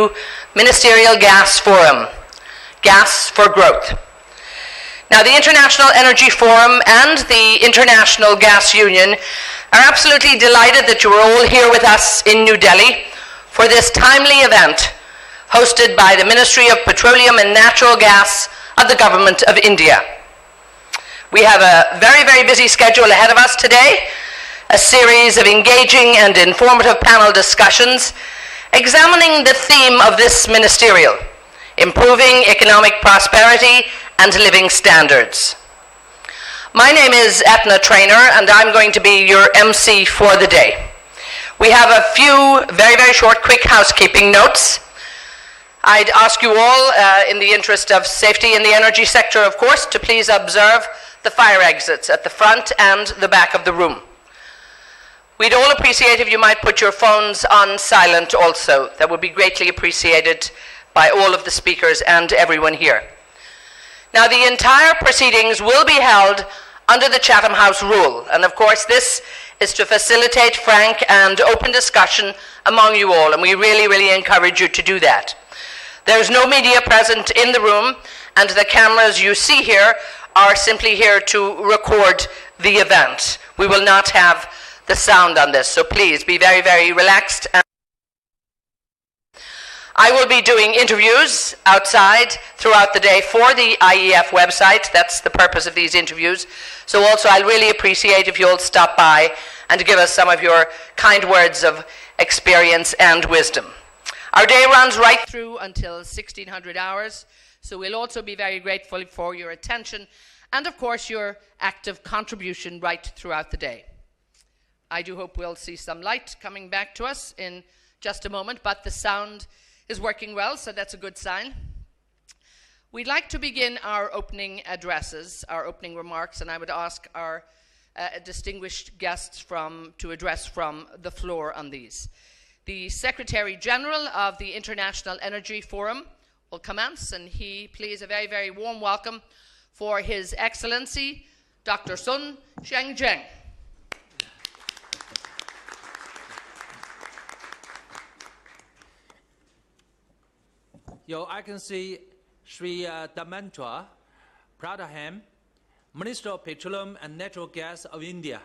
IEF-IGU Ministerial Gas Forum, Gas for Growth. Now, the International Energy Forum and the International Gas Union are absolutely delighted that you are all here with us in New Delhi for this timely event hosted by the Ministry of Petroleum and Natural Gas of the Government of India. We have a very, very busy schedule ahead of us today, a series of engaging and informative panel discussions examining the theme of this ministerial, improving economic prosperity and living standards. My name is Etna Trainer, and I'm going to be your MC for the day. We have a few very, very short, quick housekeeping notes. I'd ask you all, in the interest of safety in the energy sector, of course, to please observe the fire exits at the front and the back of the room. We'd all appreciate if you might put your phones on silent also. That would be greatly appreciated by all of the speakers and everyone here. Now, the entire proceedings will be held under the Chatham House rule, and of course this is to facilitate frank and open discussion among you all, and we really, really encourage you to do that. There's no media present in the room, and the cameras you see here are simply here to record the event. We will not have the sound on this, so please be very, very relaxed. I will be doing interviews outside throughout the day for the IEF website. That's the purpose of these interviews. So also I'll really appreciate if you'll stop by and give us some of your kind words of experience and wisdom. Our day runs right through until 1600 hours, so we'll also be very grateful for your attention and of course your active contribution right throughout the day. I do hope we'll see some light coming back to us in just a moment, but the sound is working well, so that's a good sign. We'd like to begin our opening addresses, our opening remarks, and I would ask our distinguished guests to address from the floor on these. The Secretary General of the International Energy Forum will commence, and he please a very, very warm welcome for His Excellency, Dr. Sun Zheng. Your Excellency Sri Dharmendra Pradhan, Minister of Petroleum and Natural Gas of India,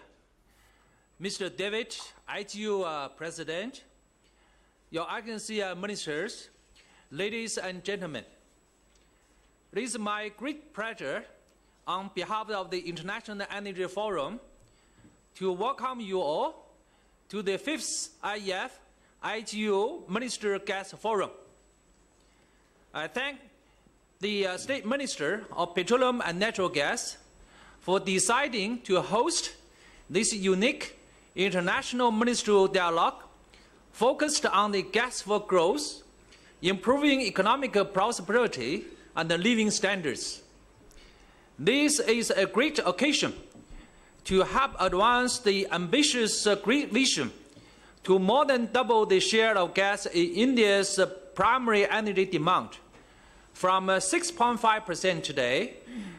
Mr. David, IGU President, Your Excellency Ministers, ladies and gentlemen. It is my great pleasure on behalf of the International Energy Forum to welcome you all to the 5th IEF-IGU Ministerial Gas Forum. I thank the State Minister of Petroleum and Natural Gas for deciding to host this unique international ministerial dialogue focused on the gas for growth, improving economic prosperity and living standards. This is a great occasion to help advance the ambitious great vision to more than double the share of gas in India's primary energy demand, from 6.5% today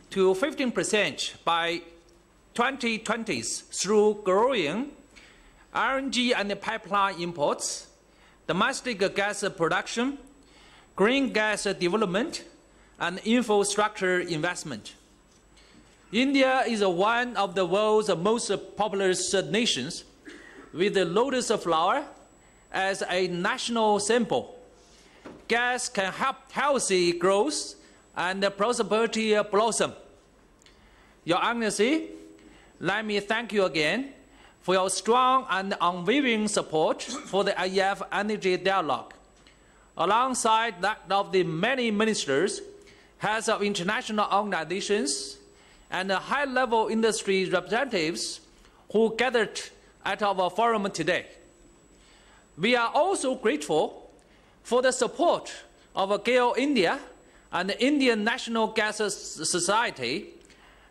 to 15% by 2020 through growing LNG and pipeline imports, domestic gas production, green gas development, and infrastructure investment. India is one of the world's most populous nations, with the lotus flower as a national symbol. Gas can help healthy growth and prosperity blossom. Your Excellency, let me thank you again for your strong and unwavering support for the IEF Energy Dialogue, alongside that of the many ministers, heads of international organizations, and high-level industry representatives who gathered at our forum today. We are also grateful for the support of GAIL India and the Indian National Gas Society,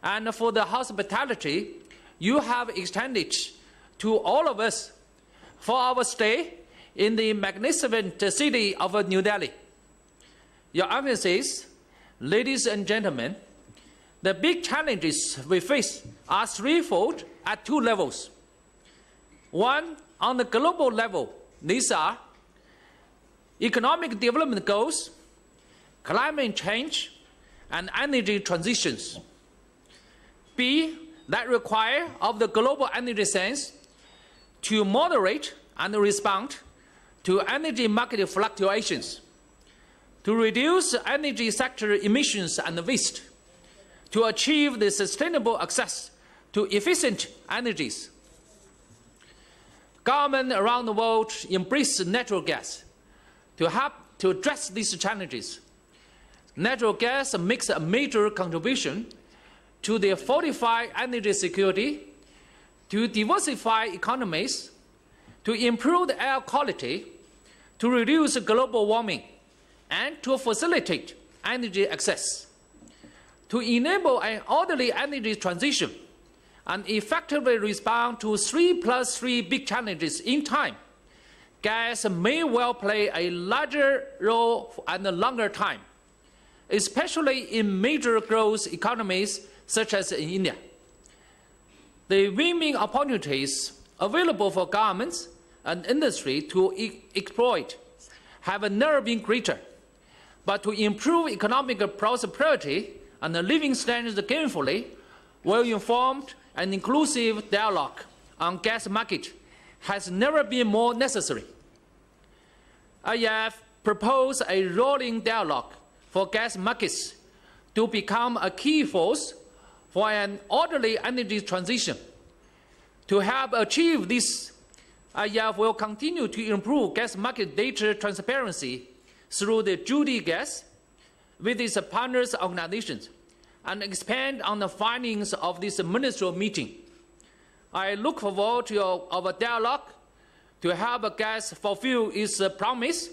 and for the hospitality you have extended to all of us for our stay in the magnificent city of New Delhi. Your Excellencies, ladies and gentlemen, the big challenges we face are threefold at two levels. One, on the global level, these are economic development goals, climate change, and energy transitions. B, that require of the global energy sense to moderate and respond to energy market fluctuations, to reduce energy sector emissions and waste, to achieve the sustainable access to efficient energies. Governments around the world embrace natural gas to help to address these challenges. Natural gas makes a major contribution to the fortify energy security, to diversify economies, to improve the air quality, to reduce global warming, and to facilitate energy access. To enable an orderly energy transition and effectively respond to 3+3 big challenges in time, gas may well play a larger role and a longer time, especially in major growth economies such as in India. The win-win opportunities available for governments and industry to exploit have never been greater. But to improve economic prosperity and living standards gainfully, well-informed and inclusive dialogue on gas market has never been more necessary. IEF proposed a rolling dialogue for gas markets to become a key force for an orderly energy transition. To help achieve this, IEF will continue to improve gas market data transparency through the Judy Gas with its partners organizations and expand on the findings of this ministerial meeting. I look forward to our dialogue to help gas fulfill its promise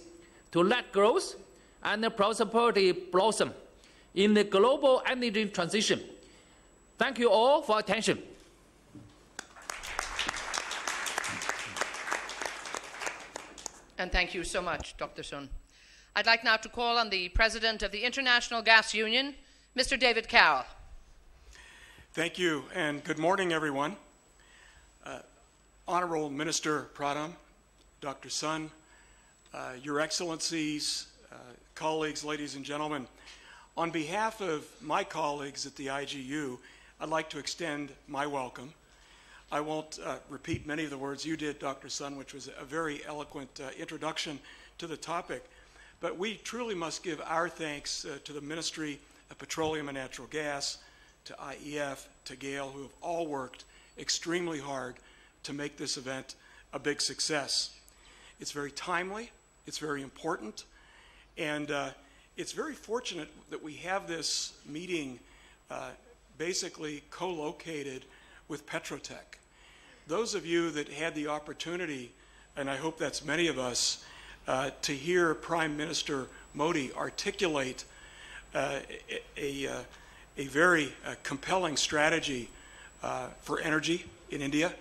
to let growth and prosperity blossom in the global energy transition. Thank you all for attention. And thank you so much, Dr. Sun. I'd like now to call on the President of the International Gas Union, Mr. David Carroll. Thank you, and good morning, everyone. Honorable Minister Pradhan, Dr. Sun, Your Excellencies, colleagues, ladies and gentlemen, on behalf of my colleagues at the IGU, I'd like to extend my welcome. I won't repeat many of the words you did, Dr. Sun, which was a very eloquent introduction to the topic, but we truly must give our thanks to the Ministry of Petroleum and Natural Gas, to IEF, to GAIL, who have all worked extremely hard to make this event a big success. It's very timely, it's very important, and it's very fortunate that we have this meeting basically co-located with Petrotech. Those of you that had the opportunity, and I hope that's many of us, to hear Prime Minister Modi articulate a very compelling strategy for energy in India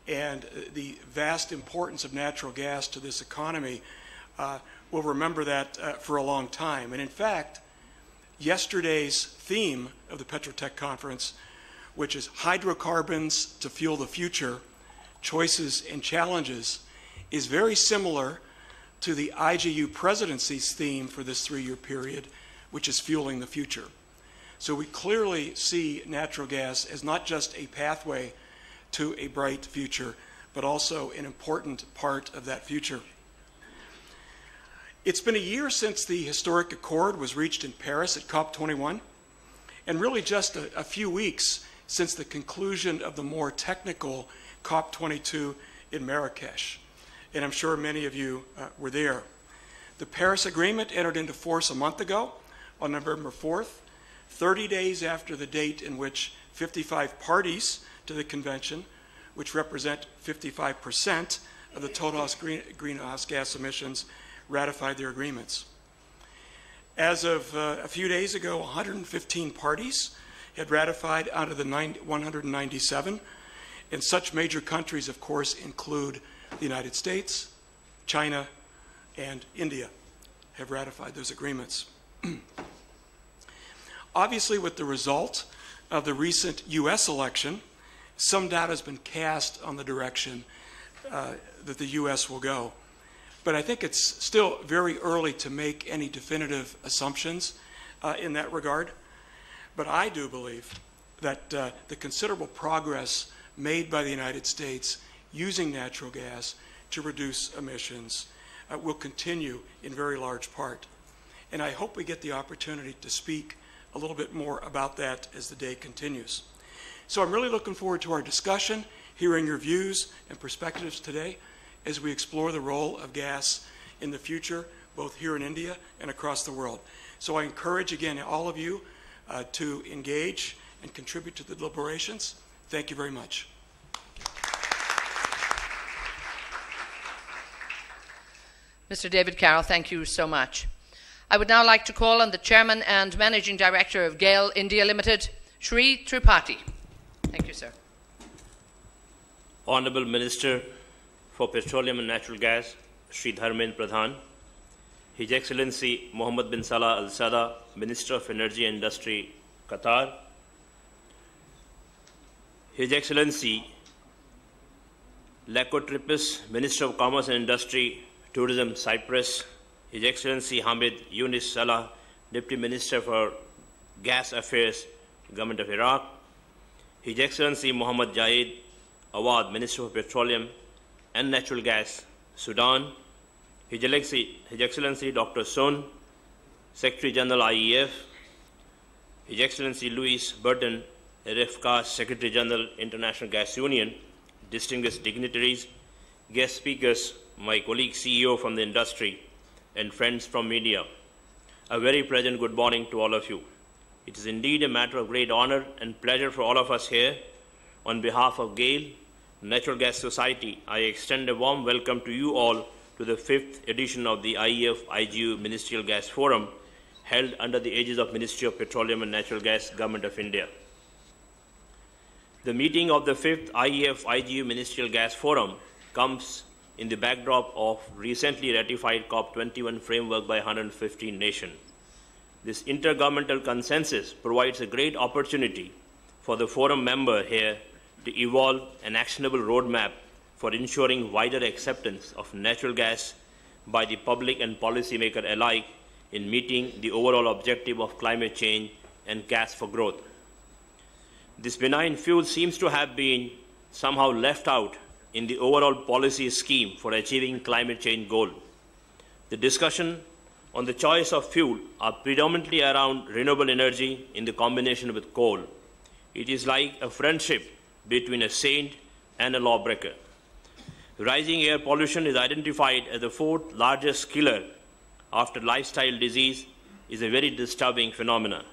and the vast importance of natural gas to this economy, we'll remember that for a long time. And in fact, yesterday's theme of the Petrotech conference, which is hydrocarbons to fuel the future, choices and challenges, is very similar to the IGU presidency's theme for this 3-year period, which is fueling the future. So we clearly see natural gas as not just a pathway to a bright future, but also an important part of that future. It's been a year since the historic accord was reached in Paris at COP21, and really just a few weeks since the conclusion of the more technical COP22 in Marrakesh. And I'm sure many of you were there. The Paris Agreement entered into force a month ago on November 4th, 30 days after the date in which 55 parties to the convention, which represent 55% of the total greenhouse gas emissions, ratified their agreements. As of a few days ago, 115 parties had ratified out of the 197, and such major countries, of course, include the United States, China, and India have ratified those agreements. Obviously, with the result of the recent U.S. election, some doubt has been cast on the direction that the U.S. will go. but I think it's still very early to make any definitive assumptions in that regard. But I do believe that the considerable progress made by the United States using natural gas to reduce emissions will continue in very large part. And I hope we get the opportunity to speak a little bit more about that as the day continues. So I'm really looking forward to our discussion, hearing your views and perspectives today as we explore the role of gas in the future, both here in India and across the world. So I encourage, again, all of you to engage and contribute to the deliberations. Thank you very much. Mr. David Carroll, thank you so much. I would now like to call on the Chairman and Managing Director of GAIL India Limited, Shri Tripathi. Thank you, sir. Honourable Minister for Petroleum and Natural Gas, Shri Dharmendra Pradhan, His Excellency Mohammed bin Salah Al Sada, Minister of Energy and Industry, Qatar, His Excellency Lakotripis, Minister of Commerce and Industry, Tourism, Cyprus, His Excellency Hamid Yunus Salah, Deputy Minister for Gas Affairs, Government of Iraq, His Excellency Muhammad Jaid Awad, Minister for Petroleum and Natural Gas, Sudan, His Excellency Dr. Sun, Secretary General IEF, His Excellency Louis Burton, RFCA Secretary General International Gas Union, distinguished dignitaries, guest speakers, my colleague CEO from the industry, and friends from media. A very pleasant good morning to all of you. It is indeed a matter of great honor and pleasure for all of us here. On behalf of GAIL, Natural Gas Society, I extend a warm welcome to you all to the 5th edition of the IEF-IGU Ministerial Gas Forum, held under the aegis of Ministry of Petroleum and Natural Gas, Government of India. The meeting of the 5th IEF-IGU Ministerial Gas Forum comes in the backdrop of recently ratified COP21 framework by 115 nations. This intergovernmental consensus provides a great opportunity for the forum member here to evolve an actionable roadmap for ensuring wider acceptance of natural gas by the public and policymaker alike in meeting the overall objective of climate change and gas for growth. This benign fuel seems to have been somehow left out in the overall policy scheme for achieving climate change goal. The discussion on the choice of fuel are predominantly around renewable energy in the combination with coal. It is like a friendship between a saint and a lawbreaker. Rising air pollution is identified as the 4th largest killer after lifestyle disease is a very disturbing phenomenon.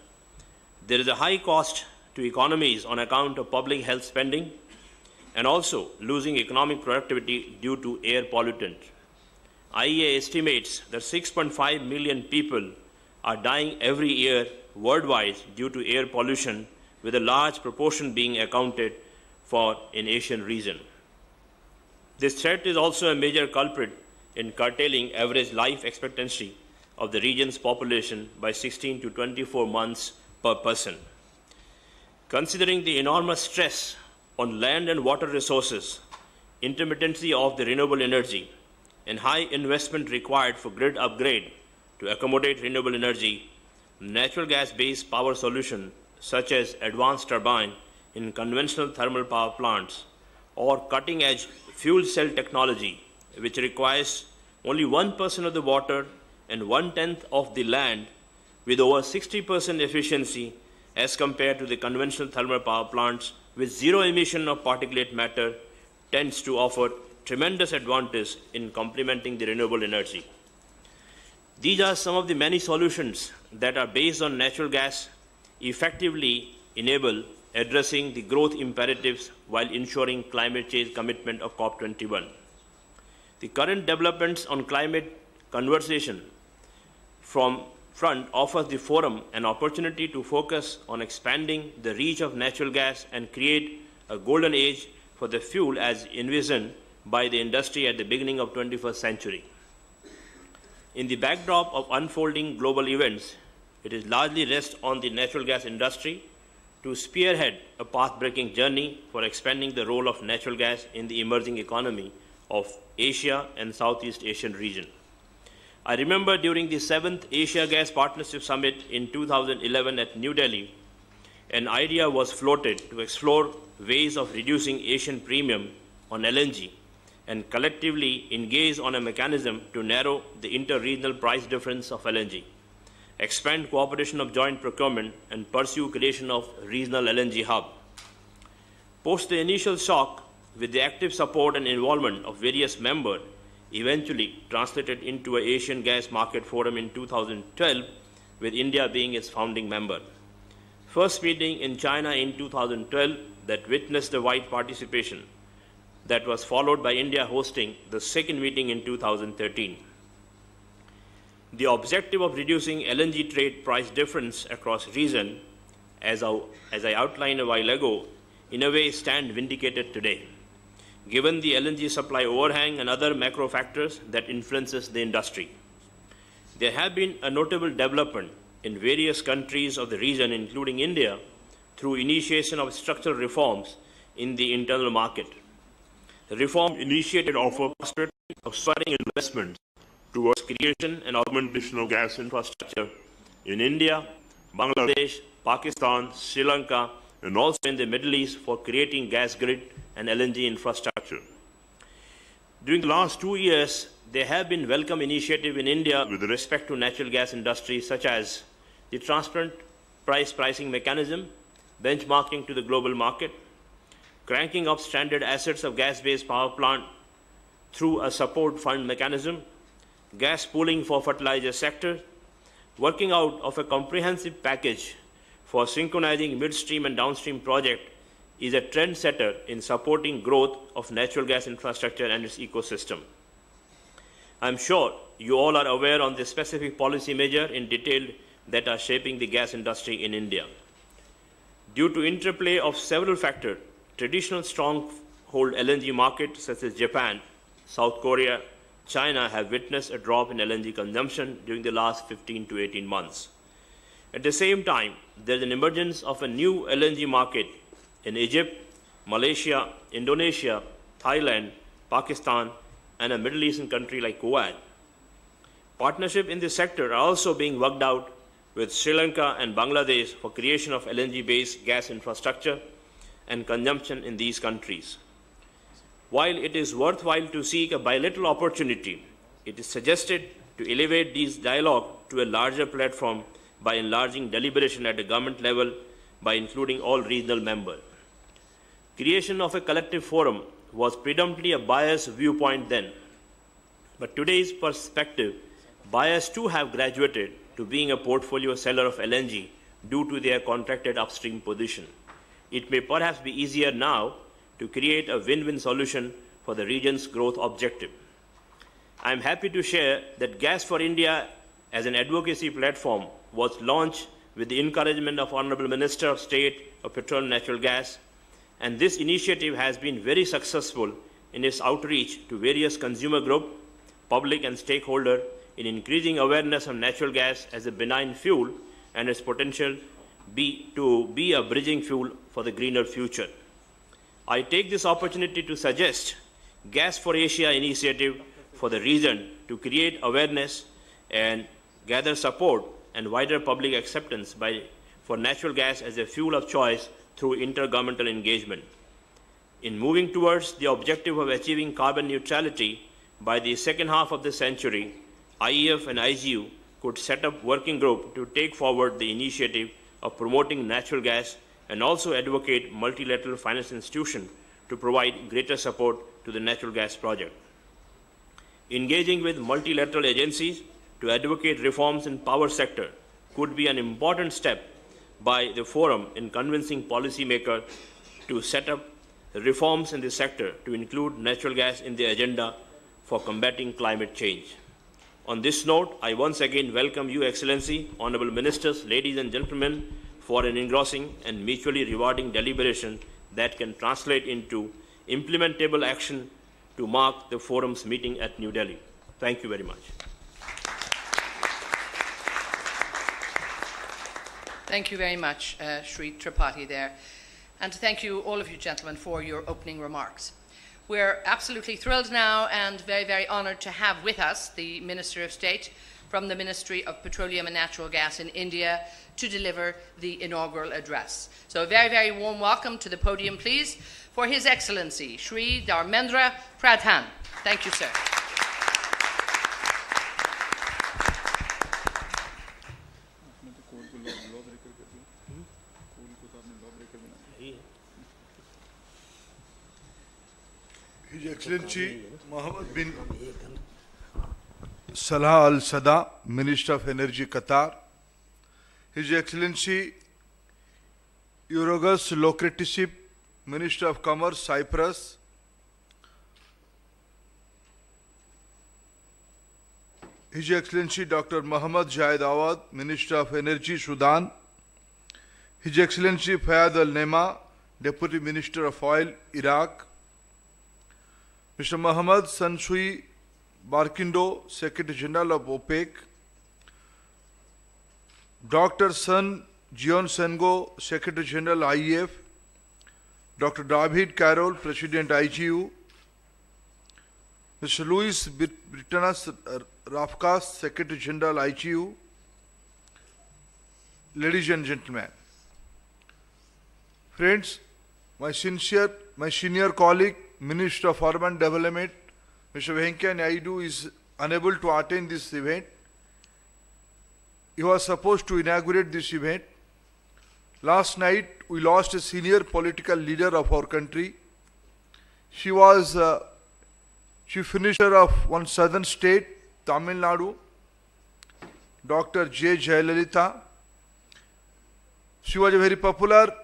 There is a high cost to economies on account of public health spending and also losing economic productivity due to air pollutants. IEA estimates that 6.5 million people are dying every year worldwide due to air pollution, with a large proportion being accounted for in Asian region. This threat is also a major culprit in curtailing average life expectancy of the region's population by 16 to 24 months per person. Considering the enormous stress on land and water resources, intermittency of the renewable energy, and high investment required for grid upgrade to accommodate renewable energy, natural gas-based power solutions such as advanced turbine in conventional thermal power plants or cutting-edge fuel cell technology, which requires only 1% of the water and 1/10 of the land with over 60% efficiency as compared to the conventional thermal power plants with zero emission of particulate matter, tends to offer tremendous advantage in complementing the renewable energy. These are some of the many solutions that are based on natural gas effectively enable addressing the growth imperatives while ensuring climate change commitment of COP21. The current developments on climate conversation from front offers the forum an opportunity to focus on expanding the reach of natural gas and create a golden age for the fuel as envisioned by the industry at the beginning of 21st century. In the backdrop of unfolding global events, it is largely rests on the natural gas industry to spearhead a path-breaking journey for expanding the role of natural gas in the emerging economy of Asia and Southeast Asian region. I remember during the 7th Asia Gas Partnership Summit in 2011 at New Delhi, an idea was floated to explore ways of reducing Asian premium on LNG and collectively engage on a mechanism to narrow the inter-regional price difference of LNG, expand cooperation of joint procurement, and pursue creation of regional LNG hub. Post the initial shock, with the active support and involvement of various members, eventually translated into an Asian Gas Market Forum in 2012, with India being its founding member. First meeting in China in 2012 that witnessed a wide participation, that was followed by India hosting the second meeting in 2013. The objective of reducing LNG trade price difference across region, as I outlined a while ago, in a way stand vindicated today, given the LNG supply overhang and other macro factors that influences the industry. There have been a notable development in various countries of the region, including India, through initiation of structural reforms in the internal market. The reform initiated offer prospect of spurring investments towards creation and augmentation of gas infrastructure in India, Bangladesh, Pakistan, Sri Lanka, and also in the Middle East for creating gas grid and LNG infrastructure. During the last 2 years, there have been welcome initiatives in India with respect to natural gas industry, such as the transparent pricing mechanism, benchmarking to the global market, cranking up stranded assets of gas-based power plant through a support fund mechanism, gas pooling for fertilizer sector, working out of a comprehensive package for synchronizing midstream and downstream project is a trendsetter in supporting growth of natural gas infrastructure and its ecosystem. I'm sure you all are aware on the specific policy measure in detail that are shaping the gas industry in India. Due to interplay of several factors, traditional stronghold LNG markets such as Japan, South Korea, China have witnessed a drop in LNG consumption during the last 15 to 18 months. At the same time, there is an emergence of a new LNG market in Egypt, Malaysia, Indonesia, Thailand, Pakistan, and a Middle Eastern country like Kuwait. Partnership in this sector are also being worked out with Sri Lanka and Bangladesh for creation of LNG-based gas infrastructure and consumption in these countries. While it is worthwhile to seek a bilateral opportunity, it is suggested to elevate these dialogue to a larger platform by enlarging deliberation at the government level by including all regional members. Creation of a collective forum was predominantly a biased viewpoint then, but today's perspective, buyers too have graduated to being a portfolio seller of LNG due to their contracted upstream position. It may perhaps be easier now to create a win-win solution for the region's growth objective. I am happy to share that Gas for India as an advocacy platform was launched with the encouragement of Honorable Minister of State of Petroleum and Natural Gas, and this initiative has been very successful in its outreach to various consumer groups, public and stakeholders in increasing awareness of natural gas as a benign fuel and its potential to be a bridging fuel for the greener future. I take this opportunity to suggest Gas for Asia initiative for the region to create awareness and gather support and wider public acceptance for natural gas as a fuel of choice through intergovernmental engagement. In moving towards the objective of achieving carbon neutrality by the second half of the century, IEF and IGU could set up working group to take forward the initiative of promoting natural gas and also advocate multilateral finance institutions to provide greater support to the natural gas project. Engaging with multilateral agencies to advocate reforms in power sector could be an important step by the forum in convincing policymakers to set up reforms in the sector to include natural gas in the agenda for combating climate change. On this note, I once again welcome you, Excellency, Honorable Ministers, ladies and gentlemen, for an engrossing and mutually rewarding deliberation that can translate into implementable action to mark the forum's meeting at New Delhi. Thank you very much. Thank you very much, Shri Tripathi there. And thank you, all of you gentlemen, for your opening remarks. We're absolutely thrilled now and very, very honored to have with us the Minister of State from the Ministry of Petroleum and Natural Gas in India to deliver the inaugural address. So a very, very warm welcome to the podium, please, for His Excellency, Shri Dharmendra Pradhan. Thank you, sir. His Excellency Mohammed bin Salah Al Sada, Minister of Energy, Qatar. His Excellency Yorgos Lokretisip, Minister of Commerce, Cyprus. His Excellency Dr. Muhammad Jahid Awad, Minister of Energy, Sudan. His Excellency Fayad Al Nema, Deputy Minister of Oil, Iraq. Mr. Mohammad Sansui Barkindo, Secretary General of OPEC. Dr. Sun Jion Sengo, Secretary General IEF. Dr. David Carroll, President IGU. Mr. Luis Britanas Rafkas, Secretary General IGU. Ladies and gentlemen, friends, my senior colleague, Minister of Urban Development, Mr. Venkaiah Naidu, is unable to attend this event. He was supposed to inaugurate this event. Last night, we lost a senior political leader of our country. She was Chief Minister of one southern state, Tamil Nadu, Dr. J. Jayalalitha. She was a very popular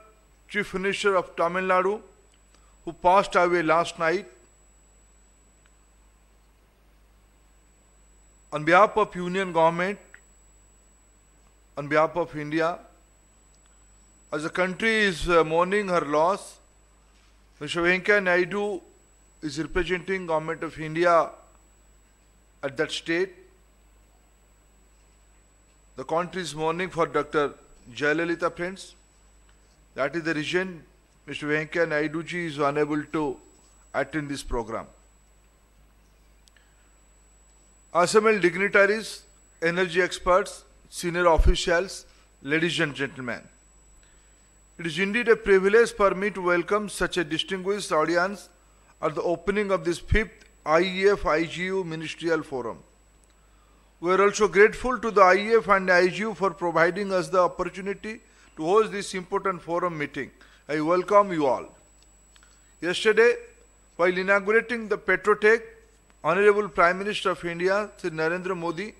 Chief Minister of Tamil Nadu who passed away last night. On behalf of Union Government, on behalf of India, as the country is mourning her loss, Mr. Venkaiah Naidu is representing Government of India at that state. The country is mourning for Dr. Jayalalitha, friends. That is the reason Mr. Venkaiah Naidu ji is unable to attend this program. Assembled dignitaries, energy experts, senior officials, ladies and gentlemen, it is indeed a privilege for me to welcome such a distinguished audience at the opening of this 5th IEF-IGU Ministerial Forum. We are also grateful to the IEF and IGU for providing us the opportunity to host this important forum meeting. I welcome you all. Yesterday, while inaugurating the Petrotech, Honorable Prime Minister of India, Sri Narendra Modi,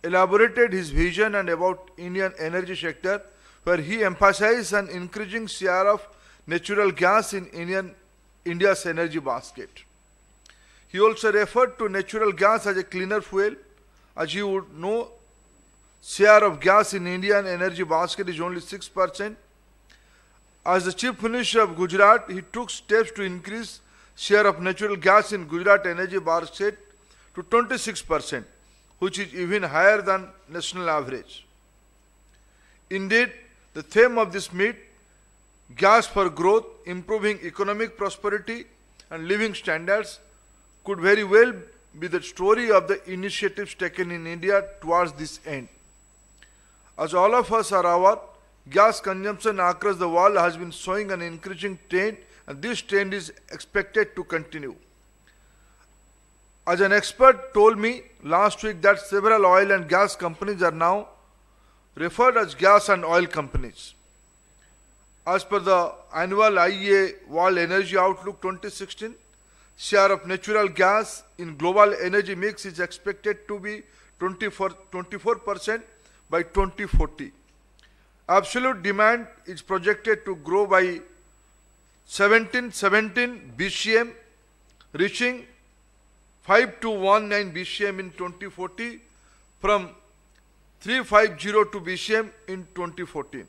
elaborated his vision and about Indian energy sector, where he emphasized an increasing share of natural gas in India's energy basket. He also referred to natural gas as a cleaner fuel. As you would know, share of gas in Indian energy basket is only 6%. As the Chief Minister of Gujarat, he took steps to increase share of natural gas in Gujarat energy basket to 26%, which is even higher than national average. Indeed, the theme of this meet, gas for growth, improving economic prosperity and living standards, could very well be the story of the initiatives taken in India towards this end. As all of us are aware, gas consumption across the world has been showing an increasing trend, and this trend is expected to continue. As an expert told me last week that several oil and gas companies are now referred as gas and oil companies. As per the annual IEA World Energy Outlook 2016, share of natural gas in global energy mix is expected to be 24% by 2040. Absolute demand is projected to grow by 17 BCM, reaching 5219 BCM in 2040 from 3502 BCM in 2014,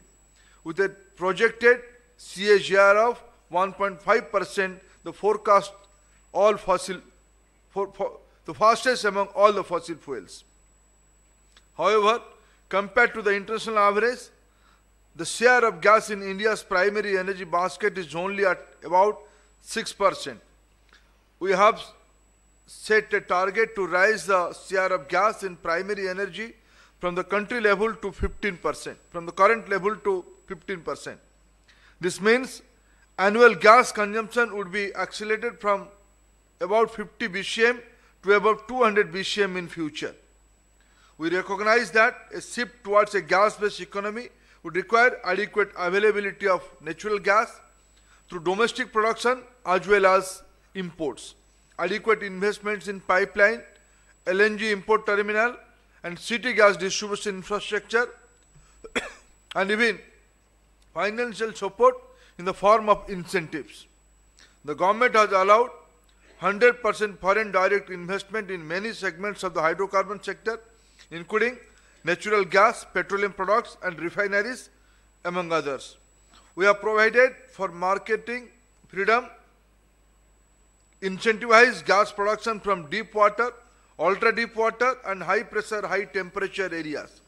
with a projected CAGR of 1.5%, the forecast all fossil, the fastest among all the fossil fuels. However, compared to the international average, the share of gas in India's primary energy basket is only at about 6%. we have set a target to raise the share of gas in primary energy from the country level to 15%, from the current level to 15%. This means annual gas consumption would be accelerated from about 50 BCM to about 200 BCM in future. We recognize that a shift towards a gas-based economy would require adequate availability of natural gas through domestic production as well as imports, adequate investments in pipeline, LNG import terminal, and city gas distribution infrastructure, and even financial support in the form of incentives. The government has allowed 100% foreign direct investment in many segments of the hydrocarbon sector, including natural gas, petroleum products, and refineries, among others. We have provided for marketing freedom, incentivized gas production from deep water, ultra deep water, and high pressure, high temperature areas,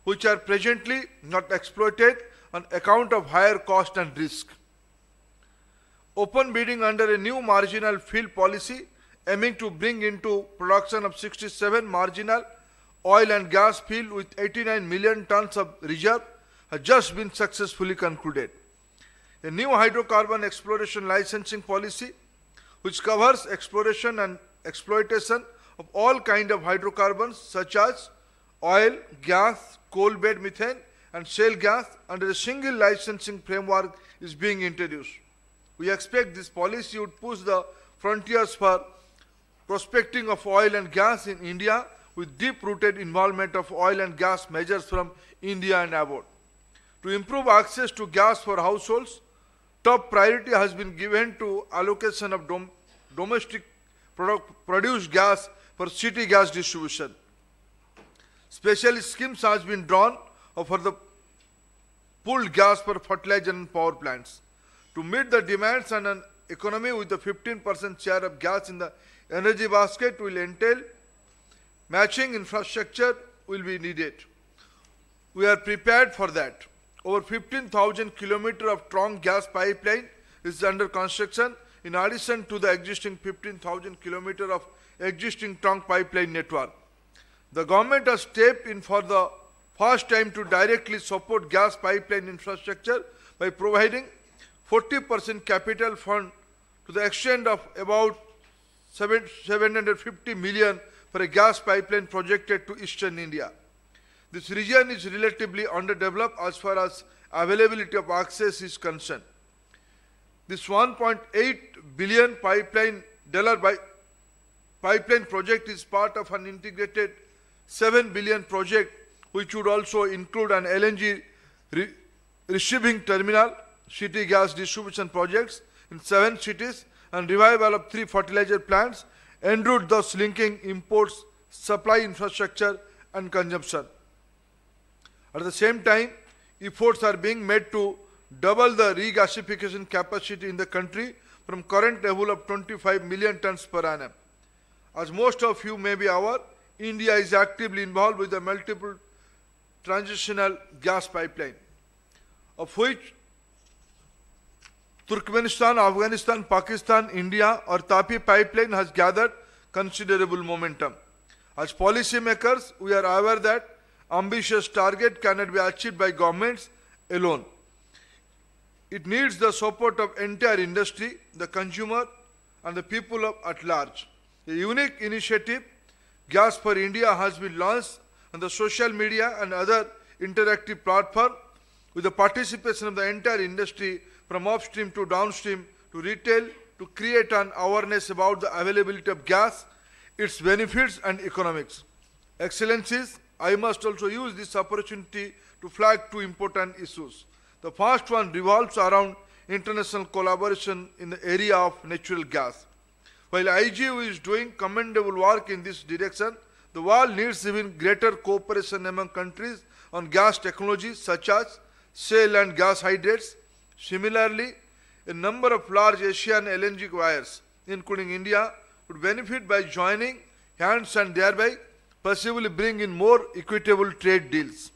which are presently not exploited on account of higher cost and risk. Open bidding under a new marginal field policy aiming to bring into production of 67 marginal oil and gas field with 89 million tons of reserve has just been successfully concluded. A new hydrocarbon exploration licensing policy which covers exploration and exploitation of all kinds of hydrocarbons such as oil, gas, coal bed methane, and shale gas under a single licensing framework is being introduced. We expect this policy would push the frontiers for prospecting of oil and gas in India with deep-rooted involvement of oil and gas majors from India and abroad. To improve access to gas for households, top priority has been given to allocation of domestic produced gas for city gas distribution. Special schemes has been drawn for the pooled gas for fertilizer and power plants. To meet the demands and an economy with the 15% share of gas in the energy basket will entail matching infrastructure will be needed. We are prepared for that. Over 15,000 kilometers of trunk gas pipeline is under construction in addition to the existing 15,000 kilometers of existing trunk pipeline network. The government has stepped in for the first time to directly support gas pipeline infrastructure by providing 40% capital fund to the extent of about 750 million for a gas pipeline projected to eastern India. This region is relatively underdeveloped as far as availability of access is concerned. This $1.8 billion pipeline project is part of an integrated $7 billion project which would also include an LNG receiving terminal, city gas distribution projects in 7 cities, and revival of 3 fertilizer plants, en route thus linking imports, supply infrastructure, and consumption. At the same time, efforts are being made to double the regasification capacity in the country from current level of 25 million tons per annum. As most of you may be aware, India is actively involved with the multiple transitional gas pipeline, of which Turkmenistan, Afghanistan, Pakistan, India or Tapi pipeline has gathered considerable momentum. As policymakers, we are aware that ambitious target cannot be achieved by governments alone. It needs the support of entire industry, the consumer, and the people at large. A unique initiative, Gas for India, has been launched on the social media and other interactive platforms with the participation of the entire industry from upstream to downstream to retail to create an awareness about the availability of gas, its benefits and economics. Excellencies, I must also use this opportunity to flag 2 important issues. The first one revolves around international collaboration in the area of natural gas. While IGU is doing commendable work in this direction, the world needs even greater cooperation among countries on gas technologies such as shale and gas hydrates. Similarly, a number of large Asian LNG buyers, including India, would benefit by joining hands and thereby possibly bring in more equitable trade deals.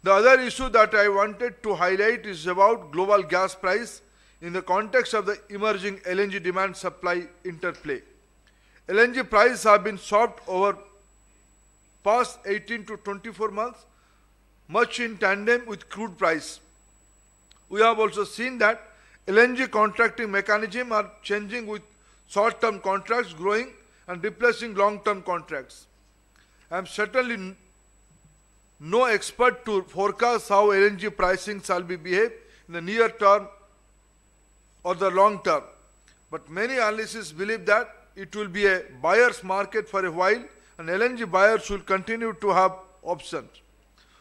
The other issue that I wanted to highlight is about global gas price. in the context of the emerging LNG demand supply interplay. LNG prices have been soft over past 18 to 24 months, much in tandem with crude price. We have also seen that LNG contracting mechanisms are changing, with short-term contracts growing and replacing long-term contracts. I am certainly no expert to forecast how LNG pricing shall be behaved in the near term or the long term, but many analysts believe that it will be a buyer's market for a while, and LNG buyers will continue to have options.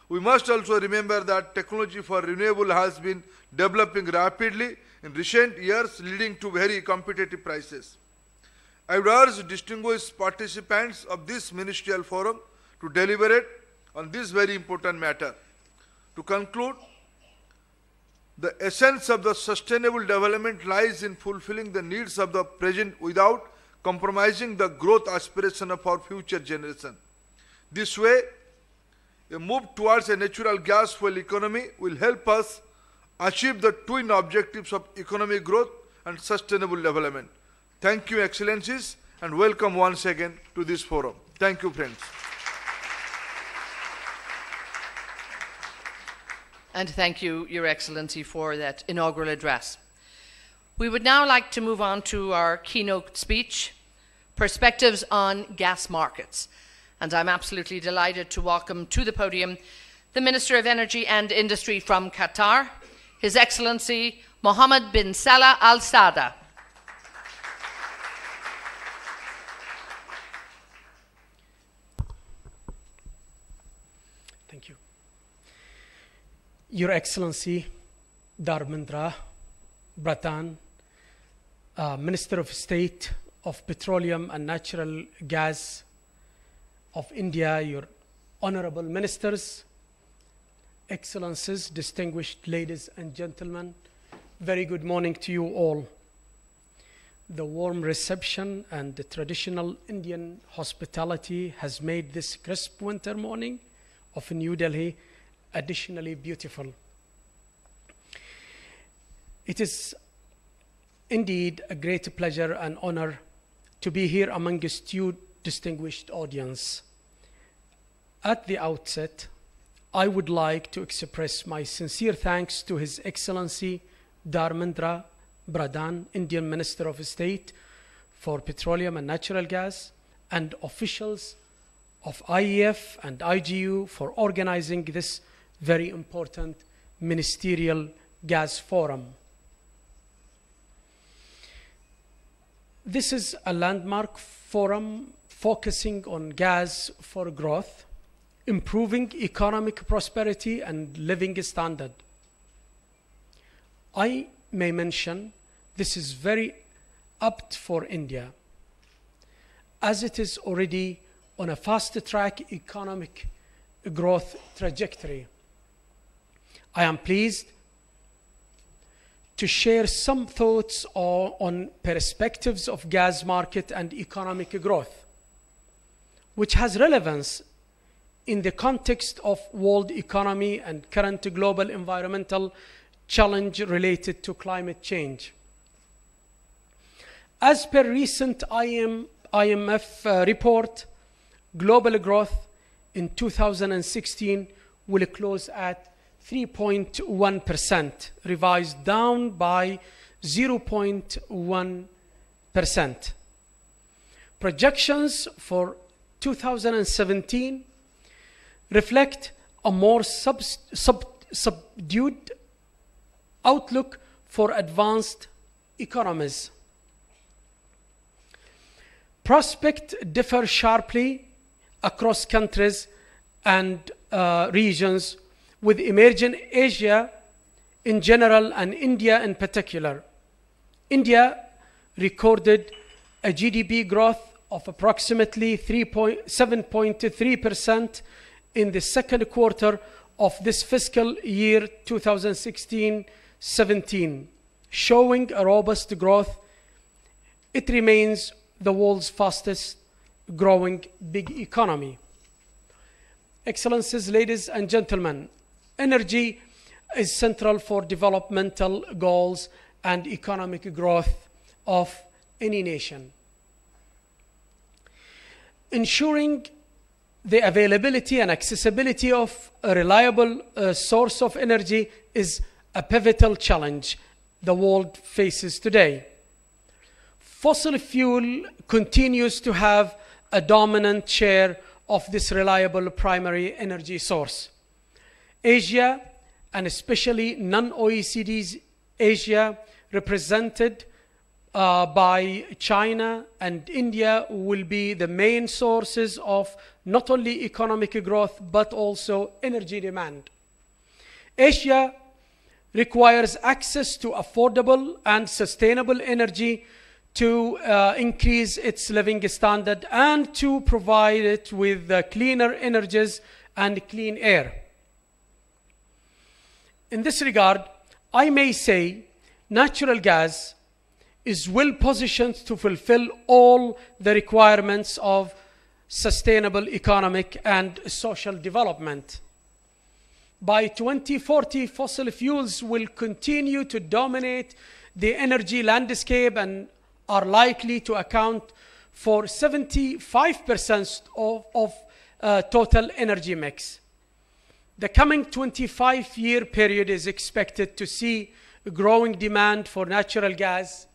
We must also remember that technology for renewable has been developing rapidly in recent years, leading to very competitive prices. I would urge distinguished participants of this ministerial forum to deliberate on this very important matter. To conclude, the essence of the sustainable development lies in fulfilling the needs of the present without compromising the growth aspiration of our future generation. This way, a move towards a natural gas fuel economy will help us achieve the twin objectives of economic growth and sustainable development. Thank you, Excellencies, and welcome once again to this forum. Thank you, friends. And thank you, Your Excellency, for that inaugural address. We would now like to move on to our keynote speech, Perspectives on Gas Markets. And I'm absolutely delighted to welcome to the podium the Minister of Energy and Industry from Qatar, His Excellency Mohammed bin Salah Al Sada. Thank you. Your Excellency Dharmendra Pradhan, Minister of State of Petroleum and Natural Gas of India, your honorable ministers, excellencies, distinguished ladies and gentlemen, very good morning to you all. The warm reception and the traditional Indian hospitality has made this crisp winter morning of New Delhi additionally beautiful. It is indeed a great pleasure and honor to be here amongst you distinguished audience. At the outset, I would like to express my sincere thanks to His Excellency Dharmendra Pradhan, Indian Minister of State for Petroleum and Natural Gas, and officials of IEF and IGU for organizing this very important Ministerial Gas Forum. This is a landmark forum focusing on gas for growth, improving economic prosperity and living standard. I may mention this is very apt for India, as it is already on a fast-track economic growth trajectory. I am pleased to share some thoughts on perspectives of gas market and economic growth, which has relevance in the context of world economy and current global environmental challenge related to climate change. As per recent IMF report, global growth in 2016 will close at 3.1%, revised down by 0.1%. Projections for 2017 reflect a more subdued outlook for advanced economies. Prospects differ sharply across countries and regions, with emerging Asia in general and India in particular. India recorded a GDP growth of approximately 7.3% in the second quarter of this fiscal year 2016-17, showing a robust growth. It remains the world's fastest growing big economy. Excellencies, ladies and gentlemen, energy is central for developmental goals and economic growth of any nation. Ensuring the availability and accessibility of a reliable source of energy is a pivotal challenge the world faces today. Fossil fuel continues to have a dominant share of this reliable primary energy source. Asia, and especially non-OECD Asia, represented by China and India, will be the main sources of not only economic growth but also energy demand. Asia requires access to affordable and sustainable energy to increase its living standard and to provide it with cleaner energies and clean air. In this regard, I may say natural gas is well positioned to fulfill all the requirements of sustainable economic and social development. By 2040, fossil fuels will continue to dominate the energy landscape and are likely to account for 75% of total energy mix. The coming 25-year period is expected to see growing demand for natural gas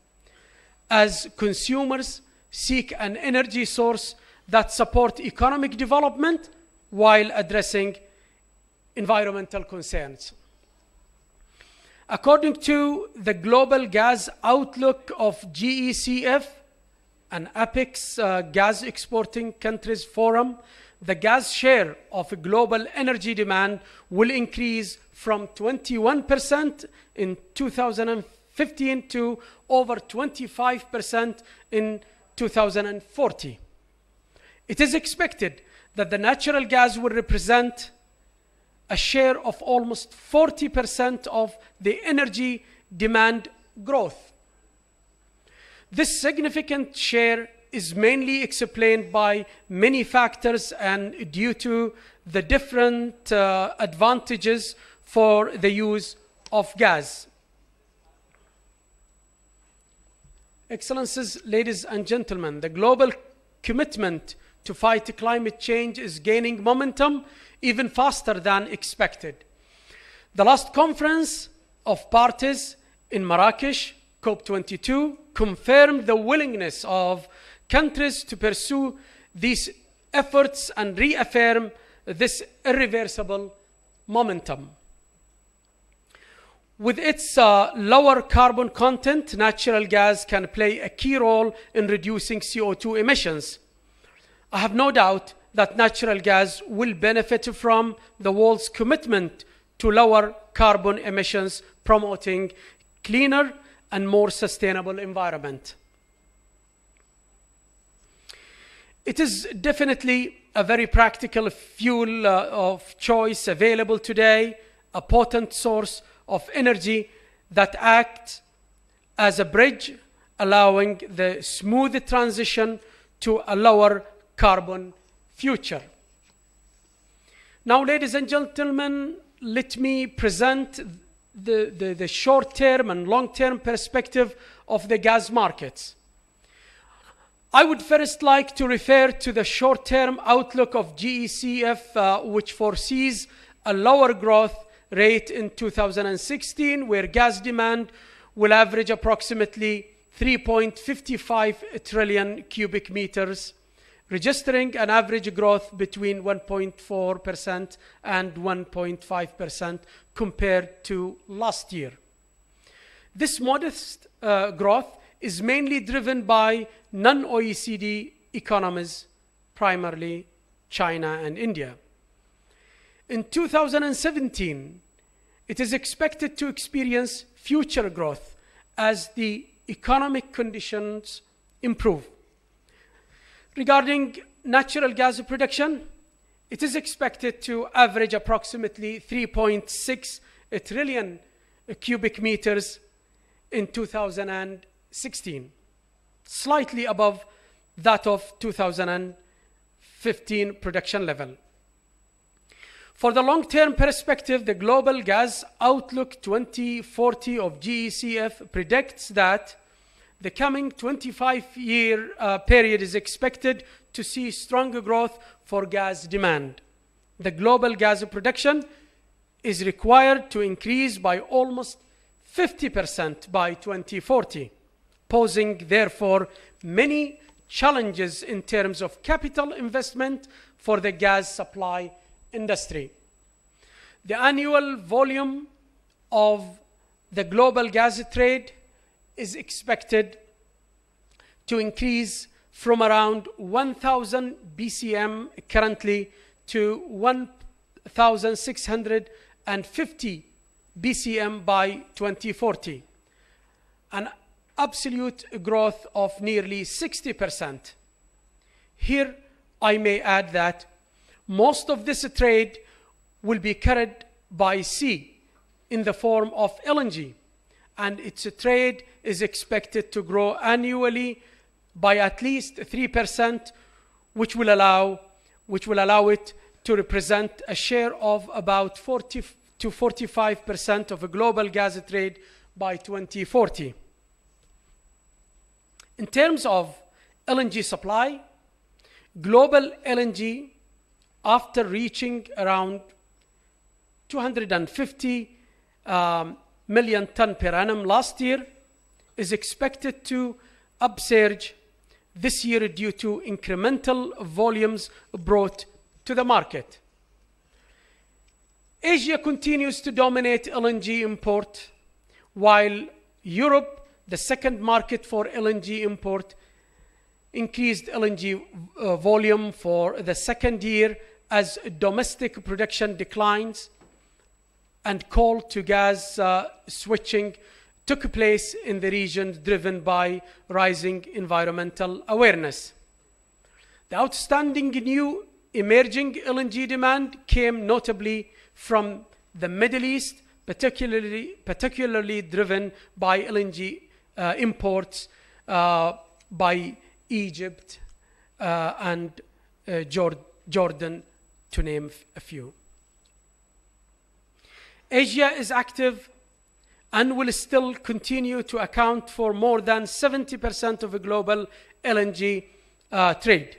as consumers seek an energy source that supports economic development while addressing environmental concerns. According to the Global Gas Outlook of GECF, an apex gas exporting countries forum, the gas share of global energy demand will increase from 21% in 2015 to over 25% in 2040. It is expected that the natural gas will represent a share of almost 40% of the energy demand growth. This significant share is mainly explained by many factors and due to the different advantages for the use of gas. Excellencies, ladies and gentlemen, the global commitment to fight climate change is gaining momentum even faster than expected. The last conference of parties in Marrakesh, COP22, confirmed the willingness of countries to pursue these efforts and reaffirm this irreversible momentum. With its lower carbon content, natural gas can play a key role in reducing CO2 emissions. I have no doubt that natural gas will benefit from the world's commitment to lower carbon emissions, promoting cleaner and more sustainable environment. It is definitely a very practical fuel of choice available today, a potent source of energy that acts as a bridge, allowing the smooth transition to a lower carbon future. Now, ladies and gentlemen, let me present the short-term and long-term perspective of the gas markets. I would first like to refer to the short-term outlook of GECF, which foresees a lower growth rate in 2016, where gas demand will average approximately 3.55 trillion cubic meters, registering an average growth between 1.4% and 1.5% compared to last year. This modest growth is mainly driven by non-OECD economies, primarily China and India. In 2017, it is expected to experience future growth as the economic conditions improve. Regarding natural gas production, it is expected to average approximately 3.6 trillion cubic meters in 2016, slightly above that of 2015 production level. For the long-term perspective, the Global Gas Outlook 2040 of GECF predicts that the coming 25-year period is expected to see stronger growth for gas demand. The global gas production is required to increase by almost 50% by 2040, posing therefore many challenges in terms of capital investment for the gas supply industry. The annual volume of the global gas trade is expected to increase from around 1,000 BCM currently to 1,650 BCM by 2040, an absolute growth of nearly 60%. Here, I may add that most of this trade will be carried by sea in the form of LNG, and its trade is expected to grow annually by at least 3%, which will allow it to represent a share of about 40 to 45% of a global gas trade by 2040. In terms of LNG supply, global LNG, after reaching around 250 million ton per annum last year, is expected to upsurge this year due to incremental volumes brought to the market. Asia continues to dominate LNG import, while Europe, the second market for LNG import, increased LNG volume for the second year as domestic production declines and coal to gas switching took place in the region, driven by rising environmental awareness. The outstanding new emerging LNG demand came notably from the Middle East, particularly driven by LNG imports by Egypt and Jordan, to name a few. Asia is active and will still continue to account for more than 70% of the global LNG trade.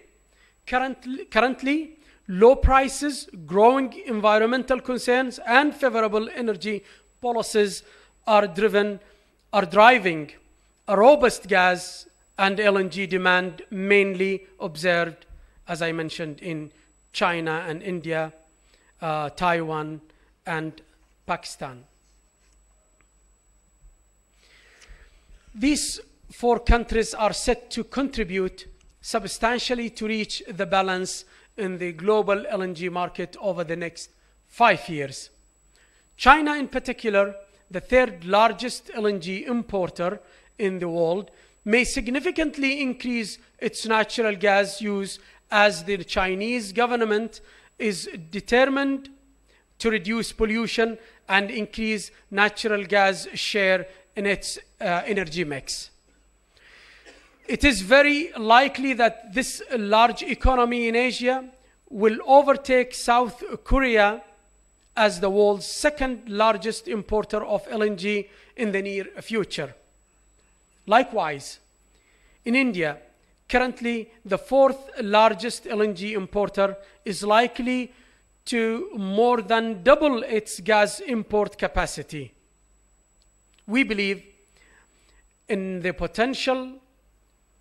Currently, low prices, growing environmental concerns, and favorable energy policies are driving a robust gas and LNG demand, mainly observed, as I mentioned, in China and India, Taiwan, and Pakistan. These four countries are set to contribute substantially to reach the balance in the global LNG market over the next 5 years. China, in particular, the third largest LNG importer in the world, may significantly increase its natural gas use as the Chinese government is determined to reduce pollution and increase natural gas share in its energy mix. It is very likely that this large economy in Asia will overtake South Korea as the world's second largest importer of LNG in the near future. Likewise, in India, currently the fourth largest LNG importer, is likely to more than double its gas import capacity. We believe in the potential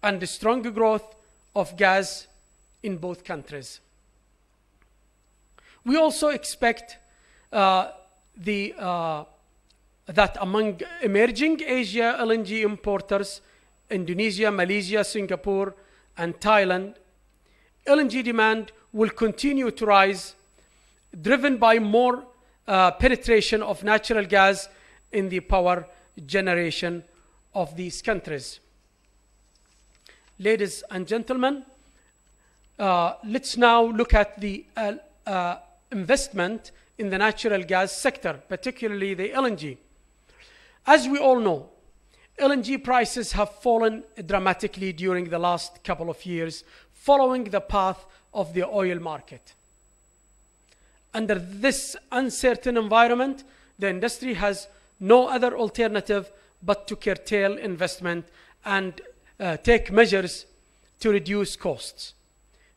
and the strong growth of gas in both countries. We also expect that among emerging Asia LNG importers, Indonesia, Malaysia, Singapore, and Thailand, LNG demand will continue to rise, driven by more penetration of natural gas in the power generation of these countries. Ladies and gentlemen, let's now look at the investment in the natural gas sector, particularly the LNG. As we all know, LNG prices have fallen dramatically during the last couple of years, following the path of the oil market. Under this uncertain environment, the industry has no other alternative but to curtail investment and take measures to reduce costs.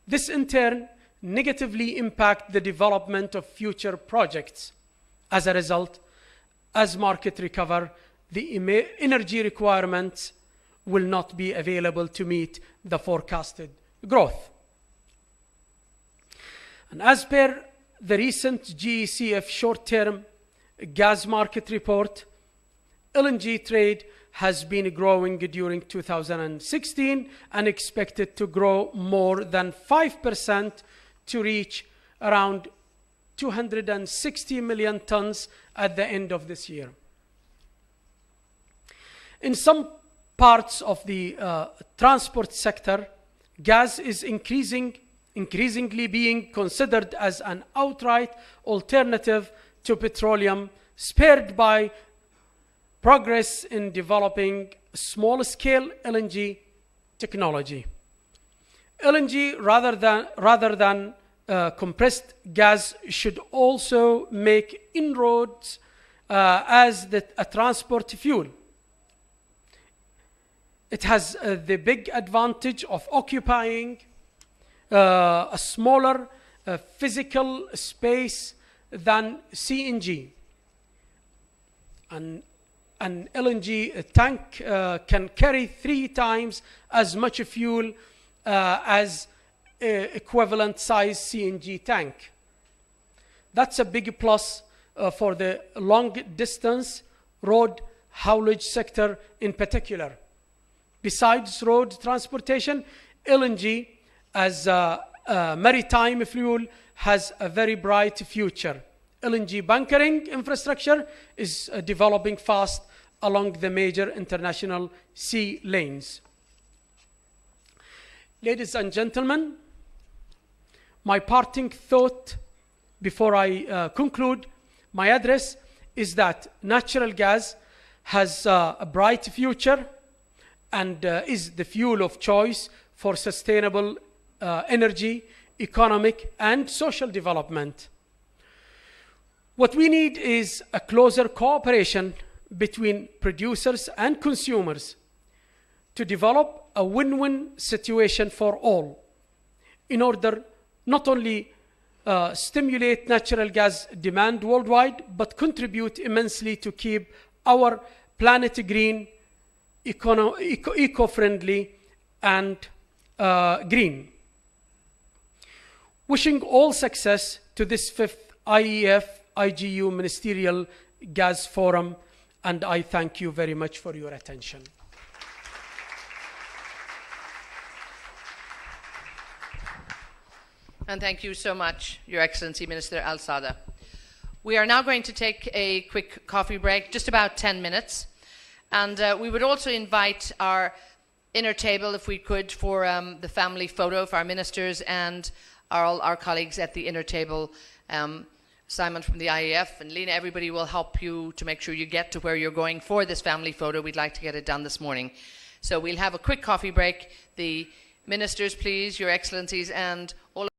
This in turn negatively impacts the development of future projects. As a result, as market recover, the energy requirements will not be available to meet the forecasted growth. And as per the recent GECF short-term gas market report, LNG trade has been growing during 2016 and expected to grow more than 5% to reach around 260 million tons at the end of this year. In some parts of the transport sector, gas is increasingly being considered as an outright alternative to petroleum, spurred by progress in developing small-scale LNG technology. LNG, rather than compressed gas, should also make inroads as a transport fuel. It has the big advantage of occupying a smaller physical space than CNG. An LNG tank can carry 3 times as much fuel as equivalent size CNG tank. That's a big plus for the long distance road haulage sector in particular. Besides road transportation, LNG as a maritime fuel has a very bright future. LNG bunkering infrastructure is developing fast along the major international sea lanes. Ladies and gentlemen, my parting thought before I conclude my address is that natural gas has a bright future and is the fuel of choice for sustainable energy, economic, and social development. What we need is a closer cooperation between producers and consumers to develop a win-win situation for all in order not only stimulate natural gas demand worldwide, but contribute immensely to keep our planet green, eco-friendly, and green. Wishing all success to this 5th IEF-IGU Ministerial Gas Forum, and I thank you very much for your attention. And thank you so much, Your Excellency Minister Al-Sada. We are now going to take a quick coffee break, just about 10 minutes. And we would also invite our inner table, if we could, for the family photo of our ministers and all our colleagues at the inner table. Simon from the IEF and Lena, everybody will help you to make sure you get to where you're going for this family photo. We'd like to get it done this morning. So we'll have a quick coffee break. The ministers, please, Your Excellencies, and all